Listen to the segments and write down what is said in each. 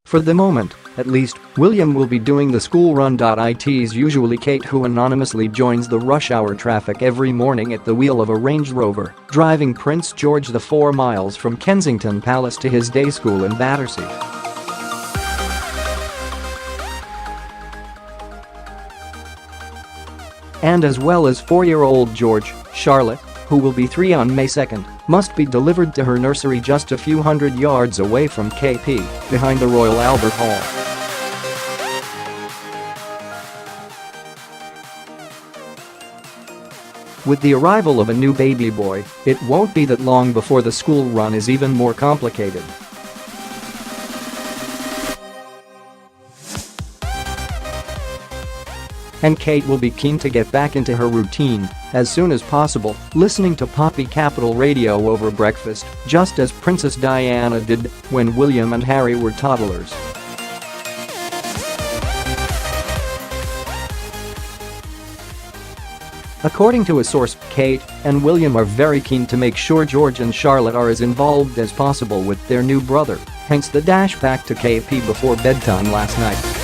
For the moment, at least, William will be doing the school run.It's usually Kate, who anonymously joins the rush hour traffic every morning at the wheel of a Range Rover, driving Prince George the 4 miles from Kensington Palace to his day school in Battersea. And as well as 4-year-old George, Charlotte, who will be 3 on May 2nd, must be delivered to her nursery just a few hundred yards away from KP, behind the Royal Albert Hall. With the arrival of a new baby boy, it won't be that long before the school run is even more complicated. And Kate will be keen to get back into her routine as soon as possible, listening to Poppy Capital Radio over breakfast, just as Princess Diana did when William and Harry were toddlers. According to a source, Kate and William are very keen to make sure George and Charlotte are as involved as possible with their new brother, hence the dash back to KP before bedtime last night.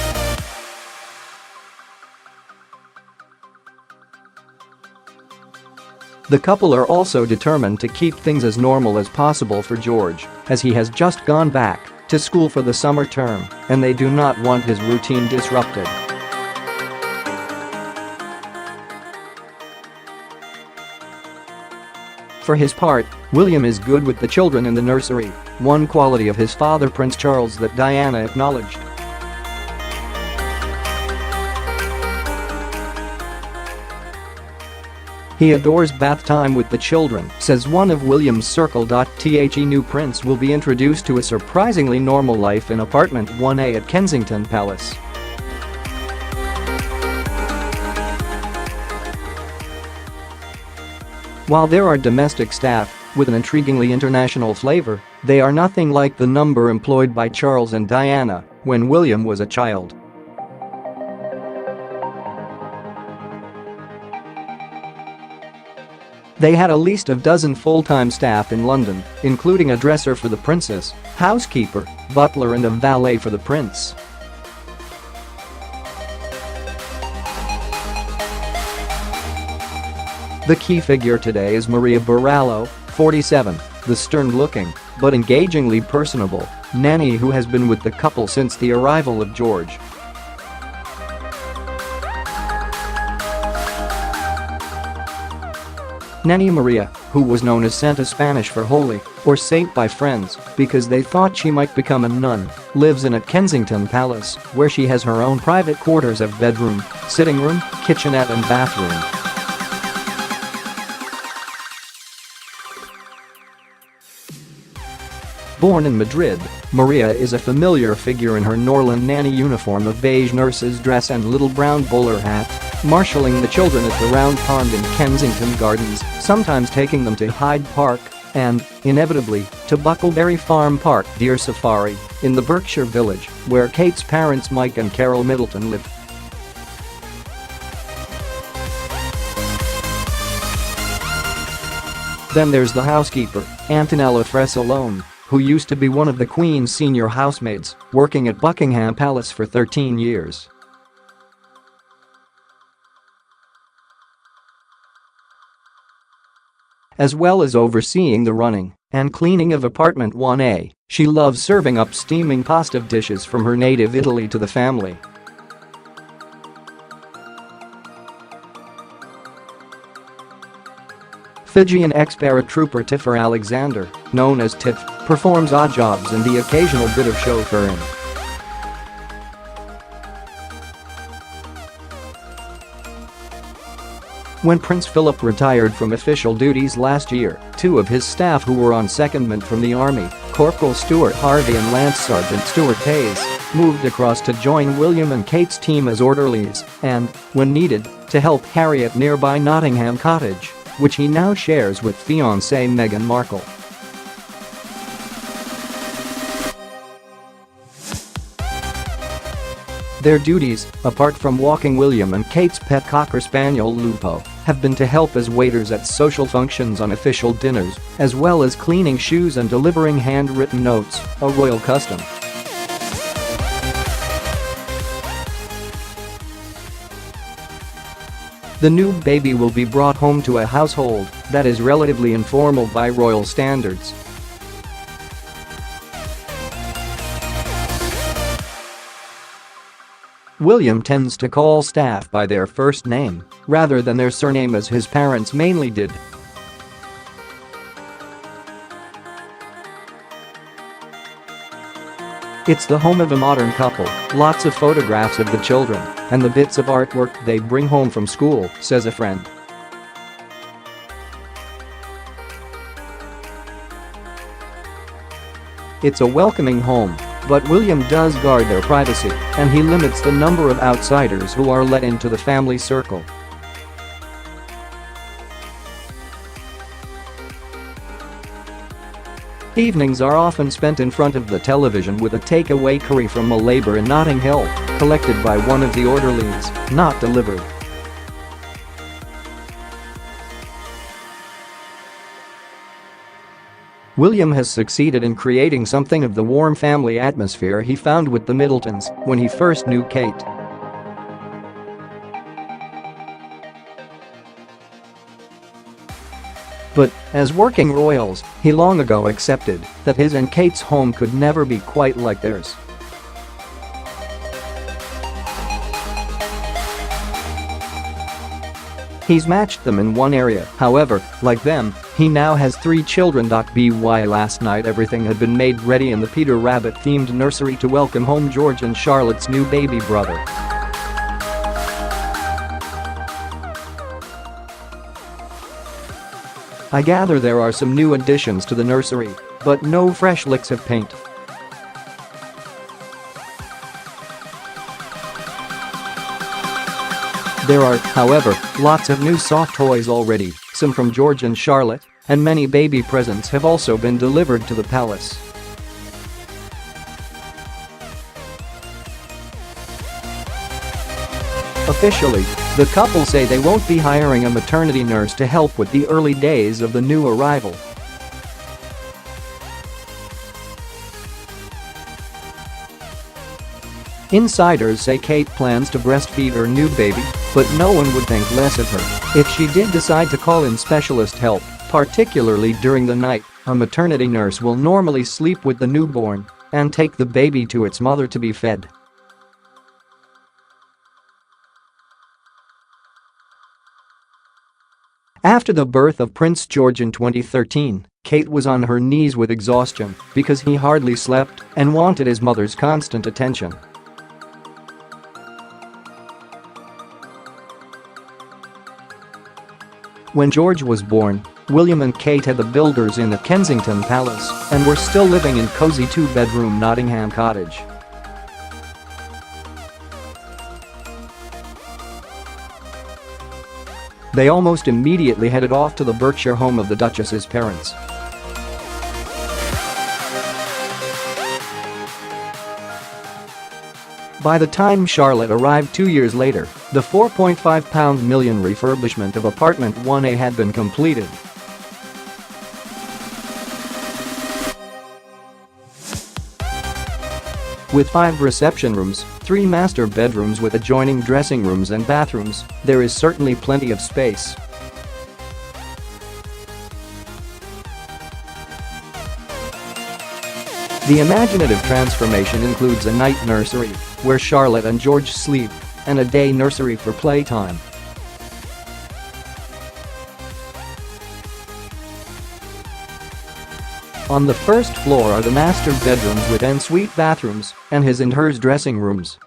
The couple are also determined to keep things as normal as possible for George, as he has just gone back to school for the summer term, and they do not want his routine disrupted. For his part, William is good with the children in the nursery, one quality of his father Prince Charles that Diana acknowledged. He adores bath time with the children, says one of William's circle.The new prince will be introduced to a surprisingly normal life in apartment 1A at Kensington Palace. While there are domestic staff with an intriguingly international flavor, they are nothing like the number employed by Charles and Diana when William was a child. They had at least a dozen full-time staff in London, including a dresser for the princess, housekeeper, butler and a valet for the prince. The key figure today is Maria Borrallo, 47, the stern-looking, but engagingly personable, nanny who has been with the couple since the arrival of George. Nanny Maria, who was known as Santa Spanish for holy or saint by friends because they thought she might become a nun, lives in at Kensington Palace, where she has her own private quarters of bedroom, sitting room, kitchenette and bathroom. Born in Madrid, Maria is a familiar figure in her Norland Nanny uniform of beige nurse's dress and little brown bowler hat, marshalling the children at the round pond in Kensington Gardens, sometimes taking them to Hyde Park and, inevitably, to Bucklebury Farm Park deer safari in the Berkshire village where Kate's parents Mike and Carole Middleton live. Then there's the housekeeper, Antonella Fresolone, who used to be one of the Queen's senior housemaids, working at Buckingham Palace for 13 years. As well as overseeing the running and cleaning of apartment 1A, she loves serving up steaming pasta dishes from her native Italy to the family. Fijian ex-paratrooper Tifare Alexander, known as Tif, performs odd jobs and the occasional bit of chauffeuring. When Prince Philip retired from official duties last year, 2 of his staff who were on secondment from the army, Corporal Stewart Harvey and Lance Sergeant Stewart Hayes, moved across to join William and Kate's team as orderlies and, when needed, to help Harry at nearby Nottingham Cottage, which he now shares with fiancée Meghan Markle. Their duties, apart from walking William and Kate's pet cocker spaniel Lupo, have been to help as waiters at social functions on official dinners, as well as cleaning shoes and delivering handwritten notes, a royal custom. The new baby will be brought home to a household that is relatively informal by royal standards. William tends to call staff by their first name, rather than their surname as his parents mainly did. It's the home of a modern couple, lots of photographs of the children, and the bits of artwork they bring home from school, says a friend. It's a welcoming home, but William does guard their privacy, and he limits the number of outsiders who are let into the family circle. Evenings are often spent in front of the television with a takeaway curry from Malabar in Notting Hill, collected by one of the orderlies, not delivered. William has succeeded in creating something of the warm family atmosphere he found with the Middletons when he first knew Kate. But, as working royals, he long ago accepted that his and Kate's home could never be quite like theirs. He's matched them in one area, however, like them, he now has 3 children.By last night everything had been made ready in the Peter Rabbit-themed nursery to welcome home George and Charlotte's new baby brother. I gather there are some new additions to the nursery, but no fresh licks of paint. There are, however, lots of new soft toys already, some from George and Charlotte, and many baby presents have also been delivered to the palace. Officially, the couple say they won't be hiring a maternity nurse to help with the early days of the new arrival. Insiders say Kate plans to breastfeed her new baby, but no one would think less of her if she did decide to call in specialist help, particularly during the night. A maternity nurse will normally sleep with the newborn and take the baby to its mother to be fed. After the birth of Prince George in 2013, Kate was on her knees with exhaustion because he hardly slept and wanted his mother's constant attention. When George was born, William and Kate had the builders in at Kensington Palace and were still living in cozy 2-bedroom Nottingham cottage. They almost immediately headed off to the Berkshire home of the Duchess's parents. By the time Charlotte arrived 2 years later, the £4.5 million refurbishment of apartment 1A had been completed. With 5 reception rooms, 3 master bedrooms with adjoining dressing rooms and bathrooms, there is certainly plenty of space. The imaginative transformation includes a night nursery, where Charlotte and George sleep, and a day nursery for playtime. On the first floor are the master bedrooms with ensuite bathrooms and his and hers dressing rooms.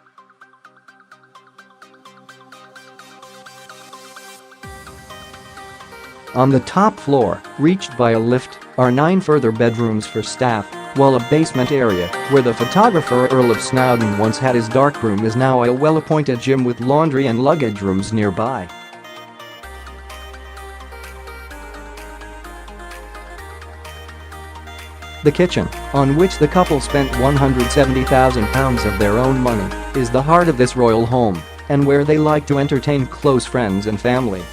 On the top floor, reached by a lift, are 9 further bedrooms for staff, while a basement area, where the photographer Earl of Snowdon once had his darkroom, is now a well-appointed gym with laundry and luggage rooms nearby. The kitchen, on which the couple spent £170,000 of their own money, is the heart of this royal home, and where they like to entertain close friends and family.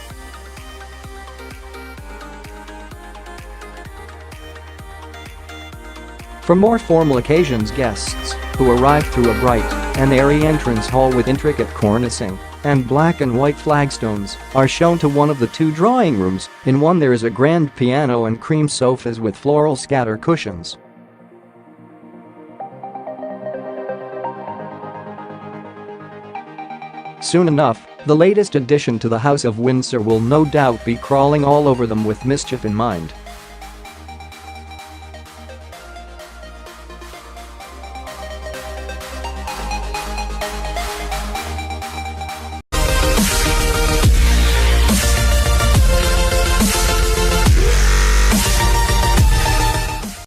For more formal occasions, guests, who arrive through a bright and airy entrance hall with intricate cornicing and black and white flagstones, are shown to one of the two drawing rooms. In one there is a grand piano and cream sofas with floral scatter cushions. Soon enough, the latest addition to the House of Windsor will no doubt be crawling all over them with mischief in mind.